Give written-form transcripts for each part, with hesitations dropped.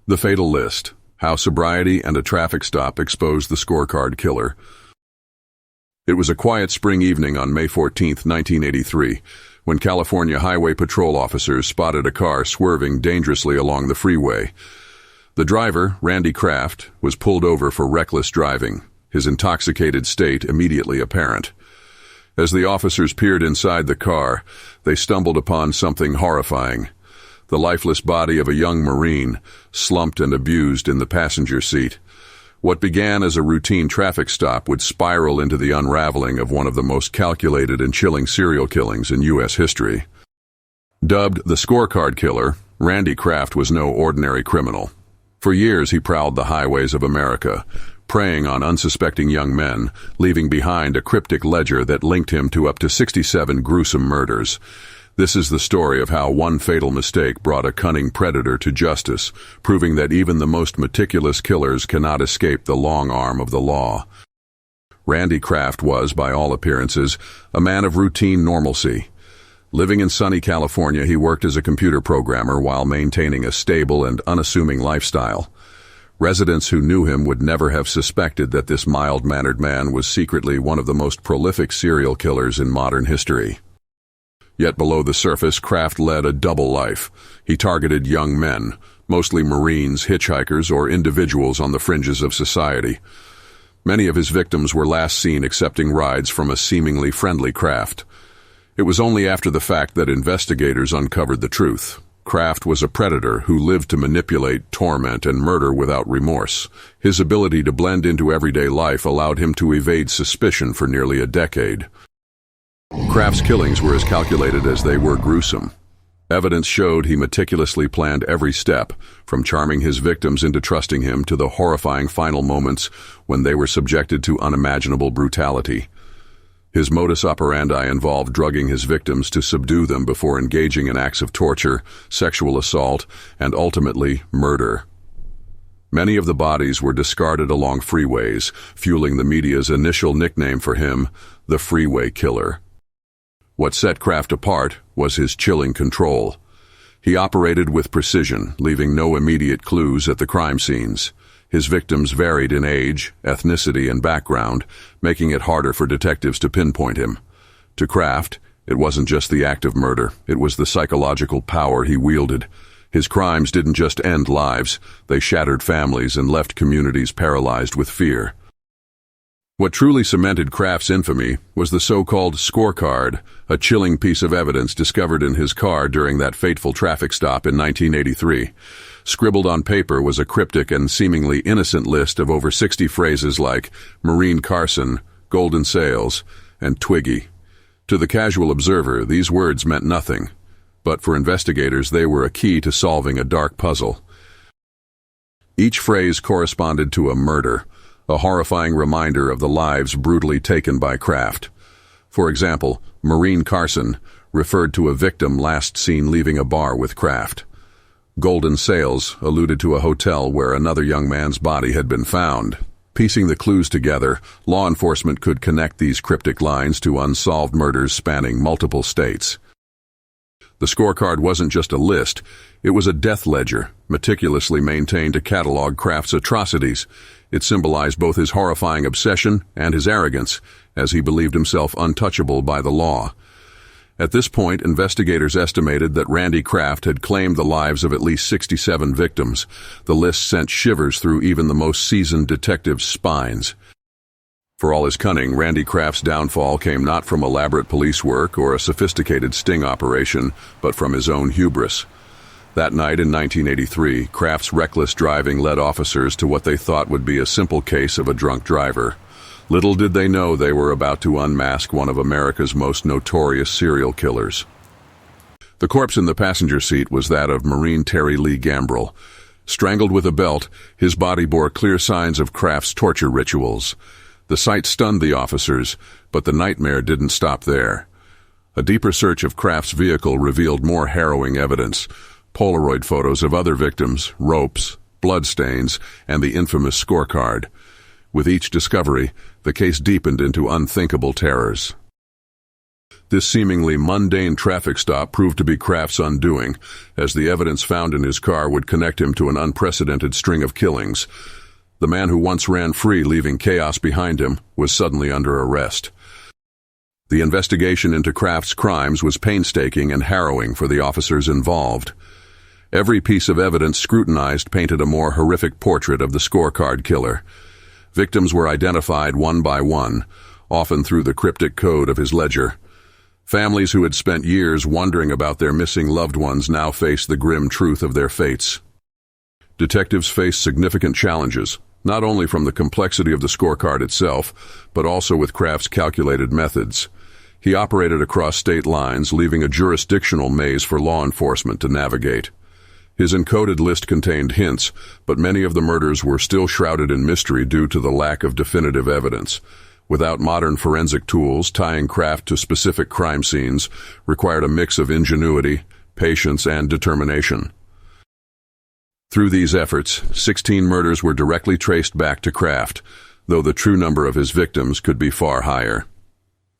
The Fatal List: How Sobriety and a Traffic Stop Exposed the Scorecard Killer. It was a quiet spring evening on May 14, 1983, when California Highway Patrol officers spotted a car swerving dangerously along the freeway. The driver, Randy Kraft, was pulled over for reckless driving, his intoxicated state immediately apparent. As the officers peered inside the car, they stumbled upon something horrifying: the lifeless body of a young Marine, slumped and abused in the passenger seat. What began as a routine traffic stop would spiral into the unraveling of one of the most calculated and chilling serial killings in U.S. history. Dubbed the Scorecard Killer, Randy Kraft was no ordinary criminal. For years he prowled the highways of America, preying on unsuspecting young men, leaving behind a cryptic ledger that linked him to up to 67 gruesome murders. This is the story of how one fatal mistake brought a cunning predator to justice, proving that even the most meticulous killers cannot escape the long arm of the law. Randy Kraft was, by all appearances, a man of routine normalcy. Living in sunny California, he worked as a computer programmer while maintaining a stable and unassuming lifestyle. Residents who knew him would never have suspected that this mild-mannered man was secretly one of the most prolific serial killers in modern history. Yet below the surface, Kraft led a double life. He targeted young men, mostly Marines, hitchhikers, or individuals on the fringes of society. Many of his victims were last seen accepting rides from a seemingly friendly Kraft. It was only after the fact that investigators uncovered the truth. Kraft was a predator who lived to manipulate, torment, and murder without remorse. His ability to blend into everyday life allowed him to evade suspicion for nearly a decade. Kraft's killings were as calculated as they were gruesome. Evidence showed he meticulously planned every step, from charming his victims into trusting him to the horrifying final moments when they were subjected to unimaginable brutality. His modus operandi involved drugging his victims to subdue them before engaging in acts of torture, sexual assault, and ultimately murder. Many of the bodies were discarded along freeways, fueling the media's initial nickname for him, the Freeway Killer. What set Kraft apart was his chilling control. He operated with precision, leaving no immediate clues at the crime scenes. His victims varied in age, ethnicity, and background, making it harder for detectives to pinpoint him. To Kraft, it wasn't just the act of murder, it was the psychological power he wielded. His crimes didn't just end lives, they shattered families and left communities paralyzed with fear. What truly cemented Kraft's infamy was the so-called scorecard, a chilling piece of evidence discovered in his car during that fateful traffic stop in 1983. Scribbled on paper was a cryptic and seemingly innocent list of over 60 phrases like Marine Carson, Golden Sails, and Twiggy. To the casual observer, these words meant nothing, but for investigators they were a key to solving a dark puzzle. Each phrase corresponded to a murder, a horrifying reminder of the lives brutally taken by Kraft. For example, Marine Carson referred to a victim last seen leaving a bar with Kraft. Golden Sails alluded to a hotel where another young man's body had been found. Piecing the clues together, law enforcement could connect these cryptic lines to unsolved murders spanning multiple states. The scorecard wasn't just a list, it was a death ledger, meticulously maintained to catalog Kraft's atrocities. It symbolized both his horrifying obsession and his arrogance, as he believed himself untouchable by the law. At this point, investigators estimated that Randy Kraft had claimed the lives of at least 67 victims. The list sent shivers through even the most seasoned detectives' spines. For all his cunning, Randy Kraft's downfall came not from elaborate police work or a sophisticated sting operation, but from his own hubris. That night in 1983, Kraft's reckless driving led officers to what they thought would be a simple case of a drunk driver. Little did they know they were about to unmask one of America's most notorious serial killers. The corpse in the passenger seat was that of Marine Terry Lee Gambrell. Strangled with a belt, his body bore clear signs of Kraft's torture rituals. The sight stunned the officers, but the nightmare didn't stop there. A deeper search of Kraft's vehicle revealed more harrowing evidence: Polaroid photos of other victims, ropes, bloodstains, and the infamous scorecard. With each discovery, the case deepened into unthinkable terrors. This seemingly mundane traffic stop proved to be Kraft's undoing, as the evidence found in his car would connect him to an unprecedented string of killings. The man who once ran free, leaving chaos behind him, was suddenly under arrest. The investigation into Kraft's crimes was painstaking and harrowing for the officers involved. Every piece of evidence scrutinized painted a more horrific portrait of the Scorecard Killer. Victims were identified one by one, often through the cryptic code of his ledger. Families who had spent years wondering about their missing loved ones now faced the grim truth of their fates. Detectives faced significant challenges, not only from the complexity of the scorecard itself, but also with Kraft's calculated methods. He operated across state lines, leaving a jurisdictional maze for law enforcement to navigate. His encoded list contained hints, but many of the murders were still shrouded in mystery due to the lack of definitive evidence. Without modern forensic tools, tying Kraft to specific crime scenes required a mix of ingenuity, patience, and determination. Through these efforts, 16 murders were directly traced back to Kraft, though the true number of his victims could be far higher.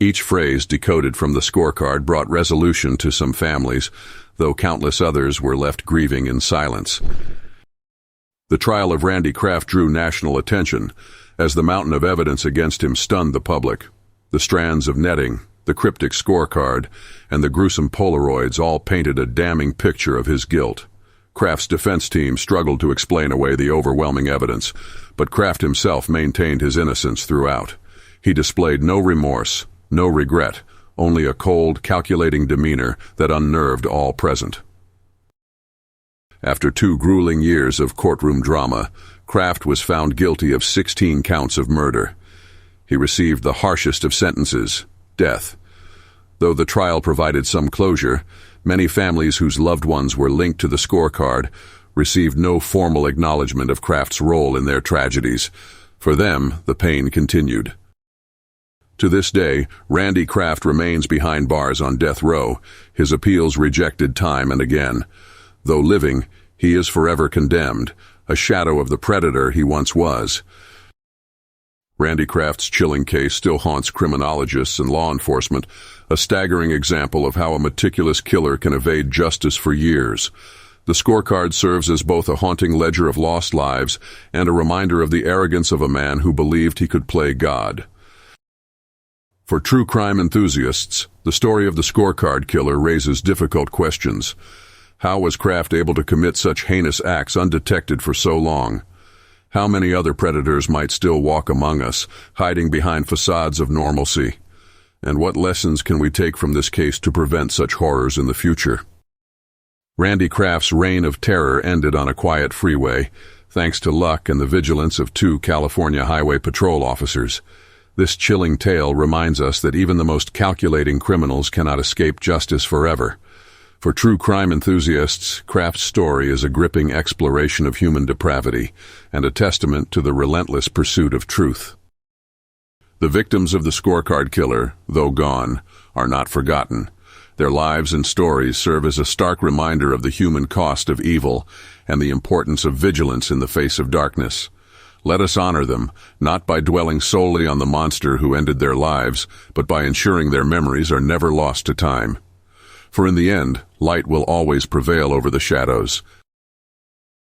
Each phrase decoded from the scorecard brought resolution to some families, though countless others were left grieving in silence. The trial of Randy Kraft drew national attention, as the mountain of evidence against him stunned the public. The strands of netting, the cryptic scorecard, and the gruesome Polaroids all painted a damning picture of his guilt. Kraft's defense team struggled to explain away the overwhelming evidence, but Kraft himself maintained his innocence throughout. He displayed no remorse, no regret, only a cold, calculating demeanor that unnerved all present. After 2 grueling years of courtroom drama, Kraft was found guilty of 16 counts of murder. He received the harshest of sentences, death. Though the trial provided some closure, many families whose loved ones were linked to the scorecard received no formal acknowledgement of Kraft's role in their tragedies. For them, the pain continued. To this day, Randy Kraft remains behind bars on death row, his appeals rejected time and again. Though living, he is forever condemned, a shadow of the predator he once was. Randy Kraft's chilling case still haunts criminologists and law enforcement, a staggering example of how a meticulous killer can evade justice for years. The scorecard serves as both a haunting ledger of lost lives and a reminder of the arrogance of a man who believed he could play God. For true crime enthusiasts, the story of the Scorecard Killer raises difficult questions. How was Kraft able to commit such heinous acts undetected for so long? How many other predators might still walk among us, hiding behind facades of normalcy? And what lessons can we take from this case to prevent such horrors in the future? Randy Kraft's reign of terror ended on a quiet freeway, thanks to luck and the vigilance of 2 California Highway Patrol officers. This chilling tale reminds us that even the most calculating criminals cannot escape justice forever. For true crime enthusiasts, Kraft's story is a gripping exploration of human depravity and a testament to the relentless pursuit of truth. The victims of the Scorecard Killer, though gone, are not forgotten. Their lives and stories serve as a stark reminder of the human cost of evil and the importance of vigilance in the face of darkness. Let us honor them, not by dwelling solely on the monster who ended their lives, but by ensuring their memories are never lost to time. For in the end, light will always prevail over the shadows,